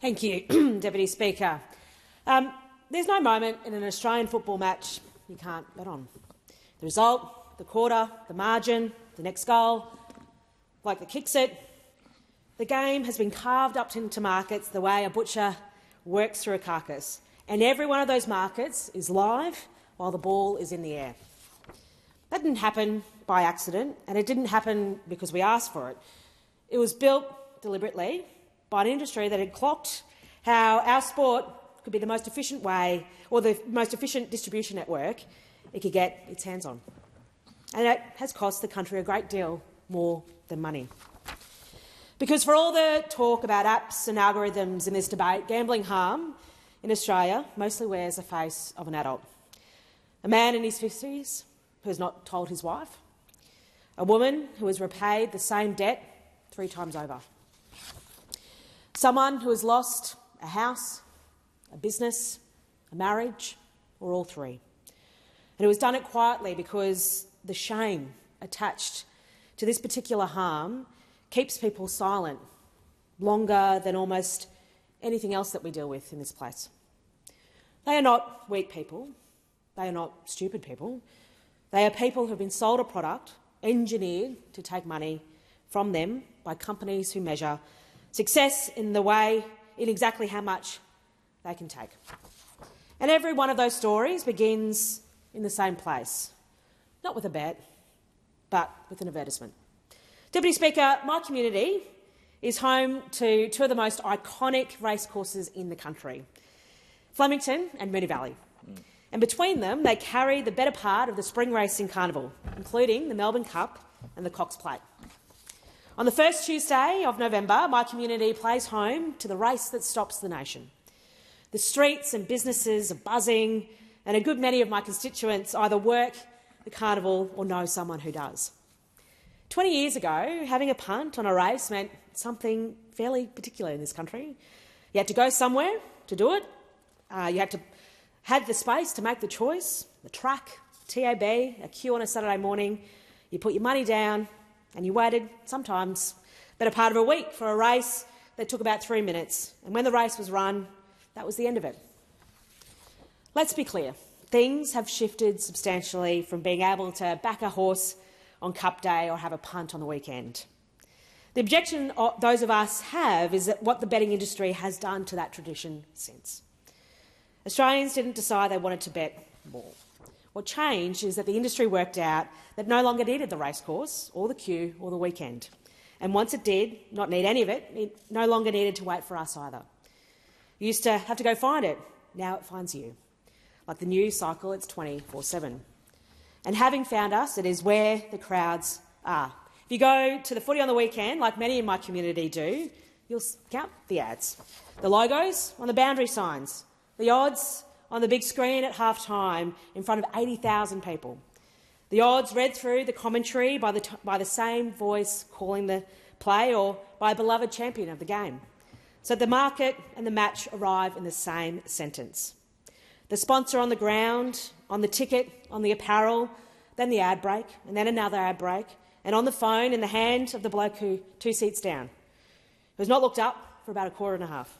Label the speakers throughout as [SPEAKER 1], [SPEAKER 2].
[SPEAKER 1] Thank you, Deputy Speaker. There's no moment in an Australian football match you can't bet on. The result, the quarter, the margin, the next goal, like the kicks it. The game has been carved up into markets the way a butcher works through a carcass, and every one of those markets is live while the ball is in the air. That didn't happen by accident, and it didn't happen because we asked for it. It was built deliberately by an industry that had clocked how our sport could be the most efficient way, or the most efficient distribution network it could get its hands on. And it has cost the country a great deal more than money. Because for all the talk about apps and algorithms in this debate, gambling harm in Australia mostly wears the face of an adult. A man in his 50s who has not told his wife. A woman who has repaid the same debt 3 times over. Someone who has lost a house, a business, a marriage, or all three. And who has done it quietly because the shame attached to this particular harm keeps people silent longer than almost anything else that we deal with in this place. They are not weak people. They are not stupid people. They are people who have been sold a product engineered to take money from them by companies who measure success in exactly how much they can take. And every one of those stories begins in the same place, not with a bet, but with an advertisement. Deputy Speaker, my community is home to 2 of the most iconic racecourses in the country, Flemington and Moonee Valley. And between them, they carry the better part of the spring racing carnival, including the Melbourne Cup and the Cox Plate. On the first Tuesday of November, my community plays home to the race that stops the nation. The streets and businesses are buzzing, and a good many of my constituents either work the carnival or know someone who does. 20 years ago, having a punt on a race meant something fairly particular in this country. You had to go somewhere to do it. You had to have the space to make the choice, the track, TAB, a queue on a Saturday morning. You put your money down and you waited, sometimes better part of a week, for a race that took about 3 minutes. And when the race was run, that was the end of it. Let's be clear. Things have shifted substantially from being able to back a horse on Cup Day or have a punt on the weekend. The objection those of us have is that what the betting industry has done to that tradition since. Australians didn't decide they wanted to bet more. What changed is that the industry worked out that no longer needed the racecourse or the queue or the weekend. And once it did not need any of it, it no longer needed to wait for us either. You used to have to go find it. Now it finds you. Like the news cycle, it's 24/7. And having found us, it is where the crowds are. If you go to the footy on the weekend, like many in my community do, you'll count the ads, the logos on the boundary signs, the odds on the big screen at half-time in front of 80,000 people, the odds read through the commentary by the same voice calling the play or by a beloved champion of the game. So the market and the match arrive in the same sentence. The sponsor on the ground, on the ticket, on the apparel, then the ad break, and then another ad break, and on the phone in the hand of the bloke who 2 seats down, who has not looked up for about a quarter and a half.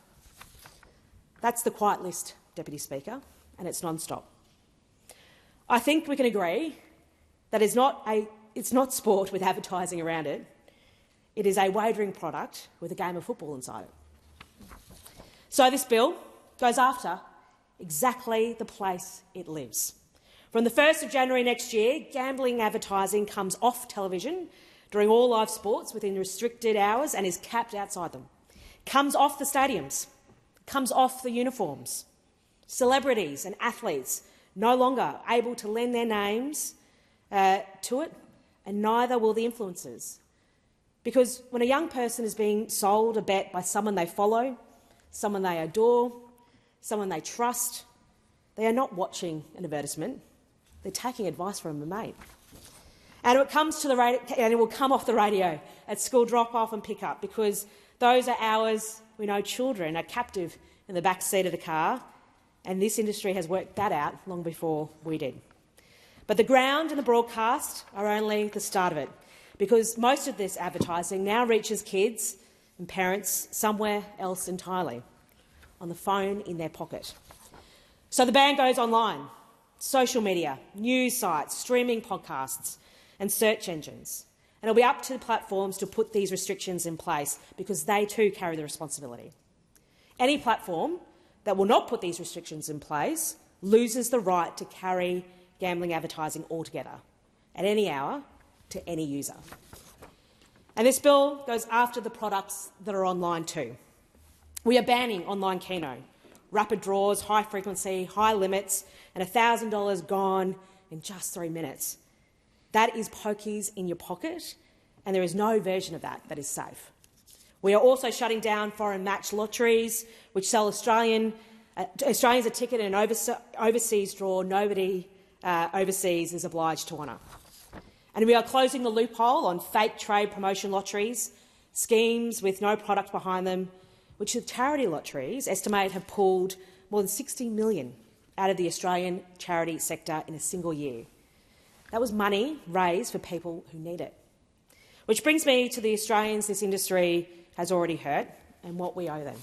[SPEAKER 1] That's the quiet list, Deputy Speaker, and it's non-stop. I think we can agree that it's not sport with advertising around it. It is a wagering product with a game of football inside it. So this bill goes after exactly the place it lives. From the 1st of January next year, gambling advertising comes off television during all live sports within restricted hours and is capped outside them. Comes off the stadiums, comes off the uniforms. Celebrities and athletes no longer able to lend their names to it, and neither will the influencers. Because when a young person is being sold a bet by someone they follow, someone they adore, someone they trust, they are not watching an advertisement. They're taking advice from a mate. And it comes to the radio, and it will come off the radio at school drop-off and pick-up, because those are hours we know children are captive in the back seat of the car, and this industry has worked that out long before we did. But the ground and the broadcast are only the start of it, because most of this advertising now reaches kids and parents somewhere else entirely. on the phone in their pocket. So the ban goes online, social media, news sites, streaming podcasts and search engines. And it'll be up to the platforms to put these restrictions in place because they too carry the responsibility. Any platform that will not put these restrictions in place loses the right to carry gambling advertising altogether, at any hour, to any user. And this bill goes after the products that are online too. We are banning online keno, rapid draws, high frequency, high limits, and $1,000 gone in just 3 minutes. That is pokies in your pocket, and there is no version of that that is safe. We are also shutting down foreign match lotteries, which sell Australians a ticket in an overseas draw nobody overseas is obliged to honour. And we are closing the loophole on fake trade promotion lotteries, schemes with no product behind them, which the charity lotteries estimate have pulled more than $60 million out of the Australian charity sector in a single year. That was money raised for people who need it. Which brings me to the Australians this industry has already hurt and what we owe them.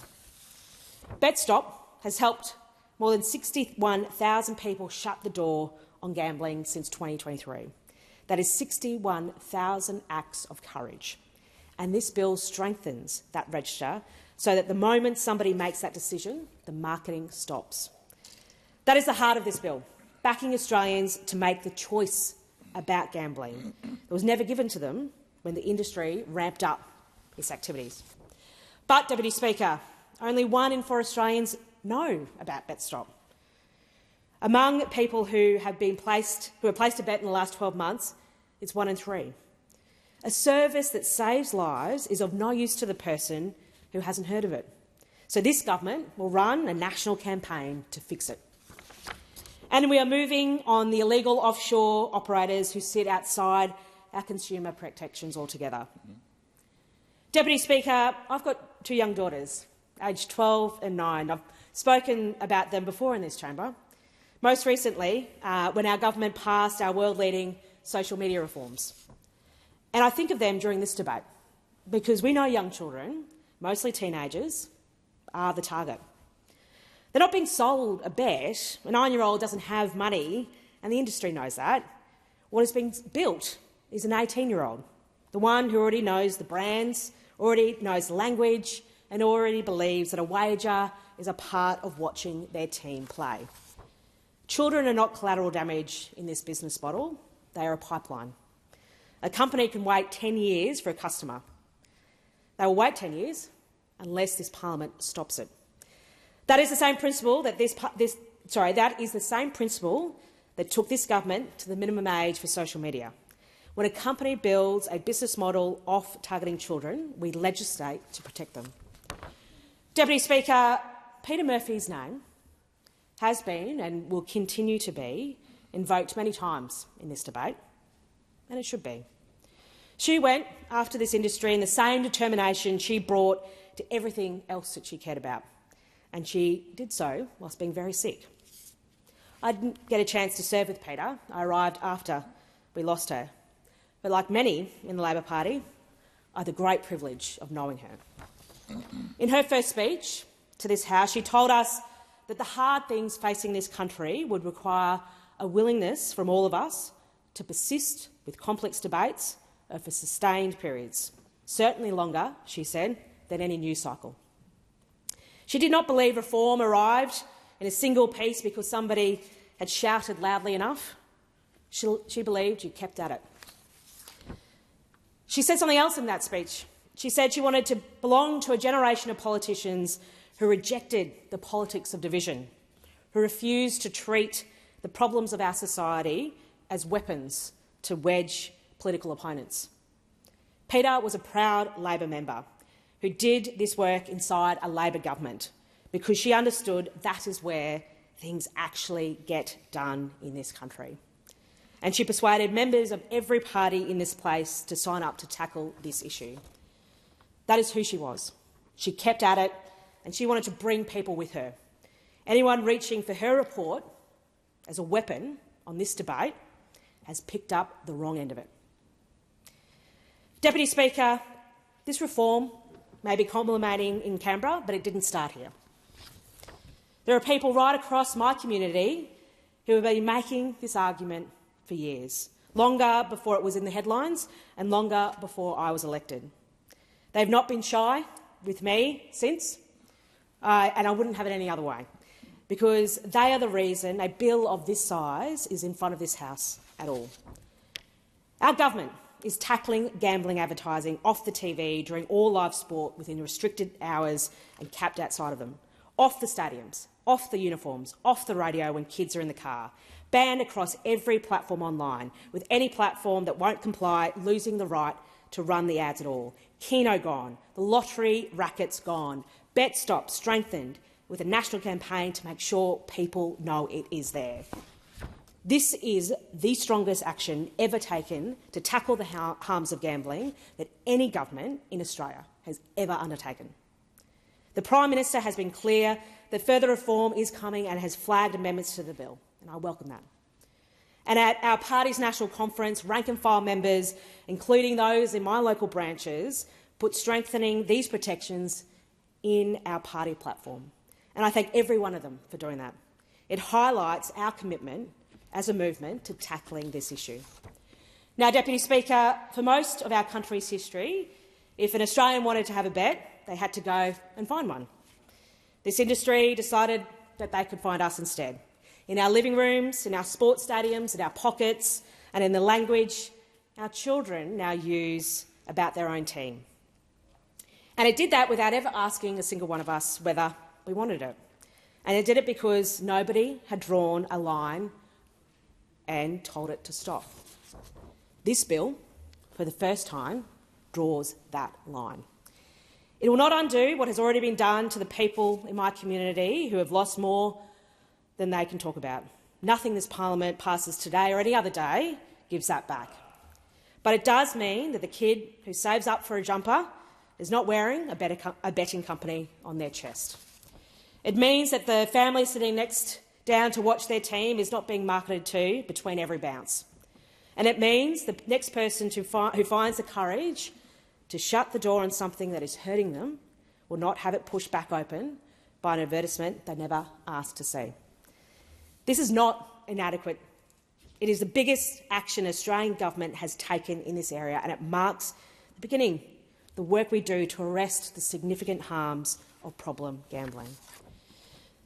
[SPEAKER 1] BetStop has helped more than 61,000 people shut the door on gambling since 2023. That is 61,000 acts of courage. And this bill strengthens that register so that the moment somebody makes that decision, the marketing stops. That is the heart of this bill, backing Australians to make the choice about gambling that was never given to them when the industry ramped up its activities. But, Deputy Speaker, only 1 in 4 Australians know about BetStop. Among people who have placed a bet in the last 12 months, it's 1 in 3. A service that saves lives is of no use to the person who hasn't heard of it. So this government will run a national campaign to fix it. And we are moving on the illegal offshore operators who sit outside our consumer protections altogether. Deputy Speaker, I've got 2 young daughters, aged 12 and 9. I've spoken about them before in this chamber, most recently when our government passed our world-leading social media reforms. And I think of them during this debate because we know young children, mostly teenagers, are the target. They're not being sold a bet. A 9-year-old doesn't have money, and the industry knows that. What is being built is an 18-year-old, the one who already knows the brands, already knows the language, and already believes that a wager is a part of watching their team play. Children are not collateral damage in this business model. They are a pipeline. A company can wait 10 years for a customer. They will wait 10 years unless this parliament stops it. That is the same principle that took this government to the minimum age for social media. When a company builds a business model off targeting children, we legislate to protect them. Deputy Speaker, Peter Murphy's name has been and will continue to be invoked many times in this debate, and it should be. She went after this industry in the same determination she brought to everything else that she cared about, and she did so whilst being very sick. I didn't get a chance to serve with Peter. I arrived after we lost her. But like many in the Labor Party, I had the great privilege of knowing her. In her first speech to this House, she told us that the hard things facing this country would require a willingness from all of us to persist with complex debates over sustained periods, certainly longer, she said, than any news cycle. She did not believe reform arrived in a single piece because somebody had shouted loudly enough. She believed you kept at it. She said something else in that speech. She said she wanted to belong to a generation of politicians who rejected the politics of division, who refused to treat the problems of our society as weapons to wedge political opponents. Peter was a proud Labor member who did this work inside a Labor government because she understood that is where things actually get done in this country. And she persuaded members of every party in this place to sign up to tackle this issue. That is who she was. She kept at it, and she wanted to bring people with her. Anyone reaching for her report as a weapon on this debate has picked up the wrong end of it. Deputy Speaker, this reform may be culminating in Canberra, but it didn't start here. There are people right across my community who have been making this argument for years, longer before it was in the headlines and longer before I was elected. They've not been shy with me since, and I wouldn't have it any other way, because they are the reason a bill of this size is in front of this House at all. Our government is tackling gambling advertising off the TV during all live sport within restricted hours and capped outside of them, off the stadiums, off the uniforms, off the radio when kids are in the car, banned across every platform online, with any platform that won't comply losing the right to run the ads at all. Keno gone, the lottery rackets gone, Bet Stop strengthened with a national campaign to make sure people know it is there. This is the strongest action ever taken to tackle the harms of gambling that any government in Australia has ever undertaken. The Prime Minister has been clear that further reform is coming and has flagged amendments to the bill, and I welcome that. And at our party's national conference, rank-and-file members, including those in my local branches, put strengthening these protections in our party platform. And I thank every one of them for doing that. It highlights our commitment as a movement to tackling this issue. Now, Deputy Speaker, for most of our country's history, if an Australian wanted to have a bet, they had to go and find one. This industry decided that they could find us instead, in our living rooms, in our sports stadiums, in our pockets, and in the language our children now use about their own team. And it did that without ever asking a single one of us whether we wanted it. And it did it because nobody had drawn a line and told it to stop. This bill, for the first time, draws that line. It will not undo what has already been done to the people in my community who have lost more than they can talk about. Nothing this parliament passes today or any other day gives that back. But it does mean that the kid who saves up for a jumper is not wearing a betting company on their chest. It means that the family sitting next down to watch their team is not being marketed to between every bounce. And it means the next person who finds the courage to shut the door on something that is hurting them will not have it pushed back open by an advertisement they never asked to see. This is not inadequate. It is the biggest action the Australian government has taken in this area, and it marks the beginning, the work we do to arrest the significant harms of problem gambling.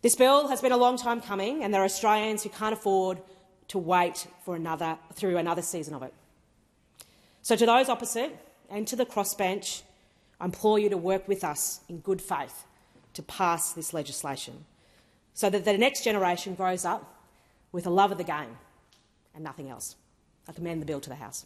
[SPEAKER 1] This bill has been a long time coming, and there are Australians who can't afford to wait for through another season of it. So to those opposite and to the crossbench, I implore you to work with us in good faith to pass this legislation so that the next generation grows up with a love of the game and nothing else. I commend the bill to the House.